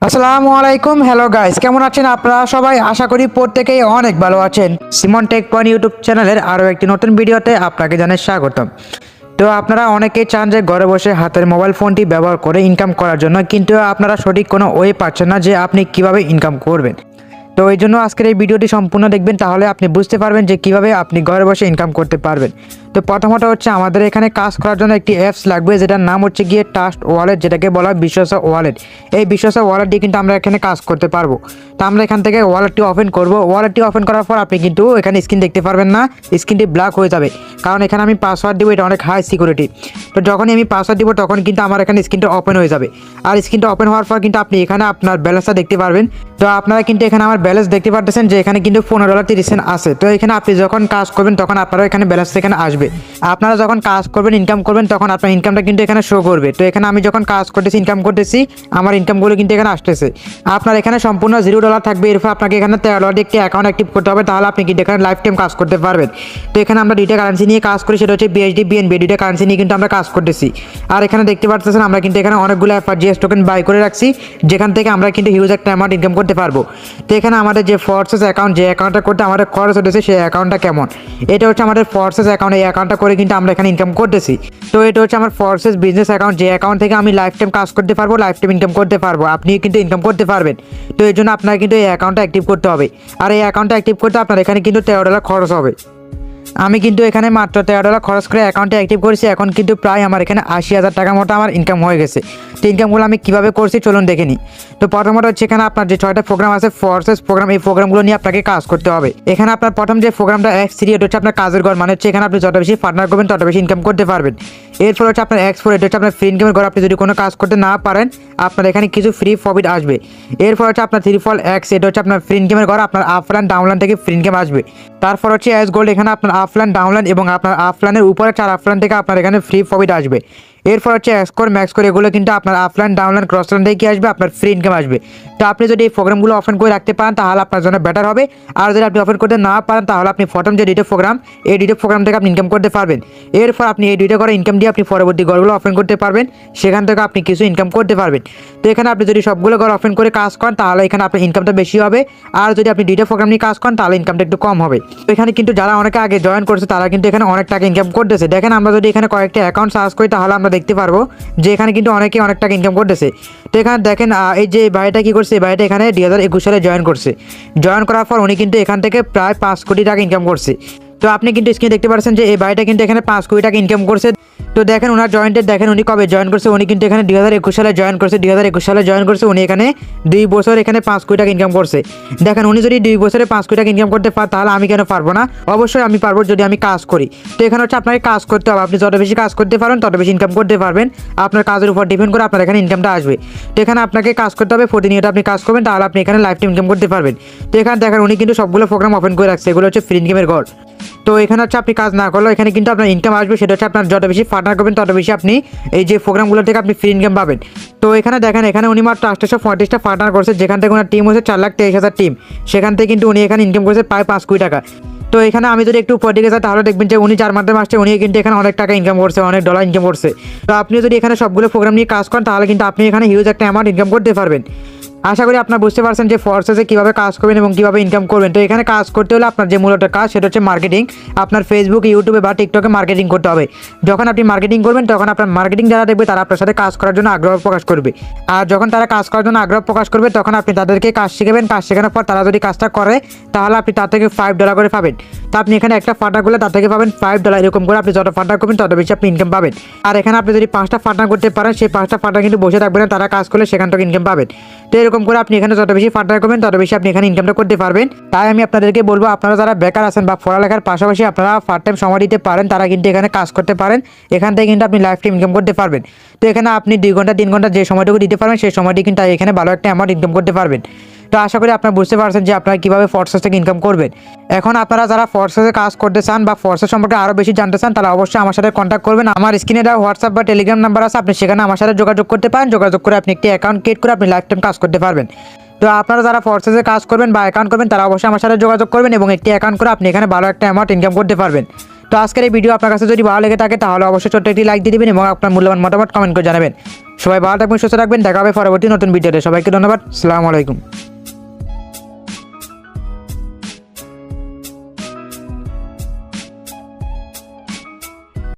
আসসালামু আলাইকুম, hello guys, কেমন আছেন আপনারা সবাই? আশা করি প্রত্যেকেই অনেক ভালো আছেন। সিমন টেক পয়েন্ট ইউটিউব চ্যানেলের আরও একটি নতুন ভিডিওতে আপনাকে জানাই স্বাগতম। তো আপনারা অনেকেই চান যে ঘরে বসে হাতের মোবাইল ফোনটি ব্যবহার করে ইনকাম করার জন্য, কিন্তু আপনারা সঠিক কোনো ওয়ে পাচ্ছেন না যে আপনি কিভাবে ইনকাম করবেন। তো এই জন্য আজকের এই ভিডিওটি সম্পূর্ণ দেখবেন, তাহলে আপনি বুঝতে পারবেন যে কিভাবে আপনি ঘরে বসে ইনকাম করতে পারবেন। তো প্রথমত হচ্ছে আমাদের এখানে কাজ করার জন্য একটি অ্যাপস লাগবে, যেটার নাম হচ্ছে গিয়ে ট্রাস্ট ওয়ালেট, যেটাকে বলা হয় বিশ্বাস ওয়ালেট। এই বিশ্বাস ওয়ালেট দিয়ে কিন্তু আমরা এখানে কাজ করতে পারবো। তো আমরা এখান থেকে ওয়ালেটটি ওপেন করব। ওয়ালেটটি ওপেন করার পর আপনি কিন্তু এখানে স্ক্রিন দেখতে পারবেন না, স্ক্রিনটি ব্ল্যাক হয়ে যাবে, কারণ এখানে আমি পাসওয়ার্ড দিব, এটা অনেক হাই সিকিউরিটি। তো যখনই আমি পাসওয়ার্ড দিব তখন কিন্তু আমার এখানে স্ক্রিনটা ওপেন হয়ে যাবে। আর স্ক্রিনটা ওপেন হওয়ার পর কিন্তু আপনি এখানে আপনার ব্যালেন্সটা দেখতে পারবেন। তো আপনারা কিন্তু এখানে আমার ব্যালেন্স দেখতে পারতেছেন যে এখানে কিন্তু $15.30 আছে। তো এখানে আপনি যখন কাজ করবেন তখন আপনারা এখানে ব্যালেন্স এখানে আসবে। আপনারা যখন কাজ করবেন, ইনকাম করবেন, তখন আপনার ইনকামটা কিন্তু এখানে শো করবে। তো এখানে আমি যখন কাজ করতেছি, ইনকাম করতেছি, আমার ইনকামগুলো কিন্তু এখানে আসতেছে। আপনার এখানে সম্পূর্ণ $0 থাকবে। এরপর আপনাকে এখানে $13 একটি অ্যাকাউন্ট অ্যাক্টিভ করতে হবে, তাহলে আপনি কিন্তু এখানে লাইফ টাইম কাজ করতে পারবেন। তো এখানে আমরা দুইটা কারেন্সি নিয়ে কাজ করি, সেটা হচ্ছে বিএসডি, বিএনবি, দুইটা কারেন্সি নিয়ে কিন্তু আমরা কাজ করতেছি। আর এখানে দেখতে পাচ্ছেন আমরা কিন্তু এখানে অনেকগুলো এফআরজিএস টোকেন বাই করে রাখছি, যেখান থেকে আমরা কিন্তু হিউজ একটা অ্যামাউন্ট ইনকাম করতে পারবো। তো এখানে আমাদের যে ফোর্সেস অ্যাকাউন্ট, যে অ্যাকাউন্টটা করতে আমাদের খরচ হতেছে, সেই অ্যাকাউন্টটা কেমন, এটা হচ্ছে আমাদের ফোর্সেস অ্যাকাউন্ট। এই অ্যাকাউন্টটা করে কিন্তু আমরা এখানে ইনকাম করতেছি। তো এটা হচ্ছে আমার ফোর্সেস বিজনেস অ্যাকাউন্ট, যে অ্যাকাউন্ট থেকে আমি লাইফ টাইম কাজ করতে পারবো, লাইফ টাইম ইনকাম করতে পারবো। আপনি কিন্তু ইনকাম করতে পারবেন। তো এই জন্য আপনার কিন্তু এই অ্যাকাউন্টটা অ্যাক্টিভ করতে হবে। আর এই অ্যাকাউন্টটা অ্যাক্টিভ করতে আপনার এখানে কিন্তু $13 খরচ হবে। আমি কিন্তু এখানে মাত্র $13 খরচ করে অ্যাকাউন্টে অ্যাক্টিভ করেছি। এখন কিন্তু প্রায় আমার এখানে 80,000 টাকার মতো আমার ইনকাম হয়ে গেছে। তো ইনকামগুলো আমি কীভাবে করছি চলুন দেখে নিই। তো প্রথমত হচ্ছে এখানে আপনার যে 6টা প্রোগ্রাম আছে, ফোর্সেস প্রোগ্রাম, এই প্রোগ্রামগুলো নিয়ে আপনাকে কাজ করতে হবে। এখানে আপনার প্রথম যে প্রোগ্রামটা X3, এটা হচ্ছে আপনার কাজের ঘর, মানে হচ্ছে এখানে আপনি যত বেশি পার্টনার করবেন তত বেশি ইনকাম করতে পারবেন। এরপর হচ্ছে আপনার X4, এটা হচ্ছে আপনার ফ্রি ইনকামের ঘর। আপনি যদি কোনো কাজ করতে না পারেন, আপনার এখানে কিছু ফ্রি প্রফিট আসবে। এরপর হচ্ছে আপনার 3x, এটা হচ্ছে আপনার ফ্রি ইনকামের ঘর। আপনার আফলাইন ডাউনলাইন থেকে ফ্রি ইনকাম আসবে। তারপর হচ্ছে এস গোল্ড, এখানে আপনার আফলাইন ডাউনলাইন এবং আপনার আফলাইনের উপরে 4 আফলাইন থেকে আপনার এখানে ফ্রি প্রফিট আসবে। এরপর হচ্ছে এক্সকোর, ম্যাক্সকোর, এগুলো কিন্তু আপনার আফলাইন ডাউনলাইন ক্রসলাইন থেকে কি আসবে, আপনার ফ্রি ইনকাম আসবে। তো আপনি যদি এই প্রোগ্রামগুলো ওপেন করে রাখতে পারেন তাহলে আপনার জন্য বেটার হবে। আর যদি আপনি ওপেন করতে না পারেন তাহলে আপনি প্রথম যে দুটো প্রোগ্রাম, এই দুটো প্রোগ্রাম থেকে আপনি ইনকাম করতে পারবেন। এরপর আপনি এই দুটো করে ইনকাম দিয়ে আপনি পরবর্তী ঘরগুলো ওপেন করতে পারবেন, সেখান থেকে আপনি কিছু ইনকাম করতে পারবেন। তো এখানে আপনি যদি সবগুলো ঘর ওপেন করে কাজ করেন তাহলে এখানে আপনার ইনকামটা বেশি হবে। আর যদি আপনি দুটো প্রোগ্রাম নিয়ে কাজ করেন তাহলে ইনকামটা একটু কম হবে। তো এখানে কিন্তু যারা অনেকে আগে জয়েন করছে তারা কিন্তু এখানে অনেক টাকা ইনকাম করতেছে। দেখেন আমরা যদি এখানে কয়েকটা অ্যাকাউন্ট সার্চ করি তাহলে আমরা দেখতে পারবো যে এখানে কিন্তু অনেকেই অনেক টাকা ইনকাম করতেছে। তো এখানে দেখেন এই যে ভাইটা কী করছে, এই ভাইটা এখানে 2021 সালে জয়েন করছে। জয়েন করার পর উনি কিন্তু এখান থেকে প্রায় 5 কোটি টাকা ইনকাম করছে। তো আপনি কিন্তু স্ক্রিনে দেখতে পাচ্ছেন যে এই ভাইটা কিন্তু এখানে 5 কোটি টাকা ইনকাম করছে। তো দেখেন ওনার জয়েন্টের, দেখেন উনি কবে জয়েন করছে। উনি কিন্তু এখানে 2021 সালে জয়েন করছে। 2021 সালে জয়েন করছে উনি এখানে 2 বছর এখানে 5 কোটি টাকা ইনকাম করছে। দেখেন উনি যদি 2 বছরে 5 কোটি টাকা ইনকাম করতে পারে তাহলে আমি কেন পারবো না? অবশ্যই আমি পারবো যদি আমি কাজ করি। তো এখানে হচ্ছে আপনাকে কাজ করতে হবে। আপনি যত বেশি কাজ করতে পারেন তত বেশি ইনকাম করতে পারবেন। আপনার কাজের উপর ডিপেন্ড করে আপনার এখানে ইনকামটা আসবে। তো এখানে আপনাকে কাজ করতে হবে, প্রতিনিয়ত আপনি কাজ করবেন, তাহলে আপনি এখানে লাইফ টাইম ইনকাম করতে পারবেন। তো এখানে দেখেন উনি কিন্তু সবগুলো প্রোগ্রাম ওপেন করে রাখছে, এগুলো হচ্ছে ফ্রি ইনকামের ঘর। তো এখানে হচ্ছে আপনি কাজ না করলেও এখানে কিন্তু আপনার ইনকাম আসবে। সেটা হচ্ছে আপনার যত বেশি পার্টনার করবেন তত বেশি আপনি এই যে প্রোগ্রামগুলো থেকে আপনি ফ্রি ইনকাম পাবেন। তো এখানে দেখেন এখানে উনি মাত্র 835টা পার্টনার করছে, যেখান থেকে ওনার টিম হচ্ছে 4,23,000 টিম। সেখান থেকে কিন্তু উনি এখানে ইনকাম করেছে প্রায় 5 কোটি টাকা। তো এখানে আমি যদি একটু উপর দিকে যাই তাহলে দেখবেন যে উনি 4 মাসের মাসে উনি কিন্তু এখানে অনেক টাকা ইনকাম করছে, অনেক ডলার ইনকাম করছে। তো আপনি যদি এখানে সবগুলো প্রোগ্রাম নিয়ে কাজ করেন তাহলে কিন্তু আপনি এখানে হিউজ একটা অ্যামাউন্ট ইনকাম করতে পারবেন। আশা করি আপনারা বুঝতে পারছেন যে ফোর্সেসে কীভাবে কাজ করবেন এবং কীভাবে ইনকাম করবেন। তো এখানে কাজ করতে হলে আপনার যে মূলত কাজ সেটা হচ্ছে মার্কেটিং। আপনার ফেসবুক, ইউটিউবে বা টিকটকে মার্কেটিং করতে হবে। যখন আপনি মার্কেটিং করবেন তখন আপনার মার্কেটিং যারা দেখবে তারা আপনার সাথে কাজ করার জন্য আগ্রহ প্রকাশ করবে। আর যখন তারা কাজ করার জন্য আগ্রহ প্রকাশ করবে তখন আপনি তাদেরকে কাজ শিখাবেন। কাজ শেখানোর পর তারা যদি কাজটা করে তাহলে আপনি তার থেকে $5 করে পাবেন। তো আপনি এখানে একটা ফাটা করলে তার থেকে পাবেন $5। এরকম করে আপনি যত ফাটা করবেন তত বেশি আপনি ইনকাম পাবেন। আর এখানে আপনি যদি 5টা ফাটা করতে পারেন, সেই 5টা ফাটা কিন্তু বসে থাকবেন না, তারা কাজ করলে সেখান থেকে ইনকাম পাবেন। তো এরকম করে আপনি এখানে যত বেশি ফার্টার করবেন তত বেশি আপনি এখানে ইনকামটা করতে পারবেন। তাই আমি আপনাদেরকে বলবো, আপনারা যারা বেকার আছেন বা পড়ালেখার পাশাপাশি আপনারা পার্ট টাইম সময় দিতে পারেন, তারা কিন্তু এখানে কাজ করতে পারেন। এখান থেকে কিন্তু আপনি লাইফ টাইম ইনকাম করতে পারবেন। তো এখানে আপনি 2 ঘন্টা 3 ঘন্টা যে সময়টুকু দিতে পারবেন সেই সময়টি কিন্তু এখানে ভালো একটা অ্যামাউন্ট ইনকাম করতে পারবেন। তো আশা করি আপনারা বুঝতে পারছেন যে আপনারা কীভাবে ফোর্সেস থেকে ইনকাম করবেন। এখন আপনারা যারা ফোর্সেসে কাজ করতে চান বা ফোর্সেস সম্পর্কে আরও বেশি জানতে চান তারা অবশ্যই আমার সাথে কন্ট্যাক্ট করবেন। আমার স্ক্রিনে দেওয়া হোয়াটসঅ্যাপ বা টেলিগ্রাম নাম্বার আছে, আপনি সেখানে আমার সাথে যোগাযোগ করতে পারেন। যোগাযোগ করে আপনি একটি অ্যাকাউন্ট ক্রিয়েট করে আপনি লাইফ টাইম কাজ করতে পারবেন। তো আপনারা যারা ফোর্সেসে কাজ করবেন বা অ্যাকাউন্ট করবেন তারা অবশ্যই আমার সাথে যোগাযোগ করবেন এবং একটি অ্যাকাউন্ট করে আপনি এখানে ভালো একটা অ্যামাউন্ট ইনকাম করতে পারবেন। তো তো আজকের এই ভিডিও আপনার কাছে যদি ভালো লেগে থাকে তাহলে অবশ্যই ছোট্ট একটি লাইক দিয়ে দিবেন এবং আপনার মূল্যবান মতামত কমেন্ট করে জানাবেন। সবাই ভালো থাকবেন, সুস্থ থাকবেন, দেখা হবে পরবর্তী নতুন ভিডিওতে। সবাইকে ধন্যবাদ। আসসালামু আলাইকুম।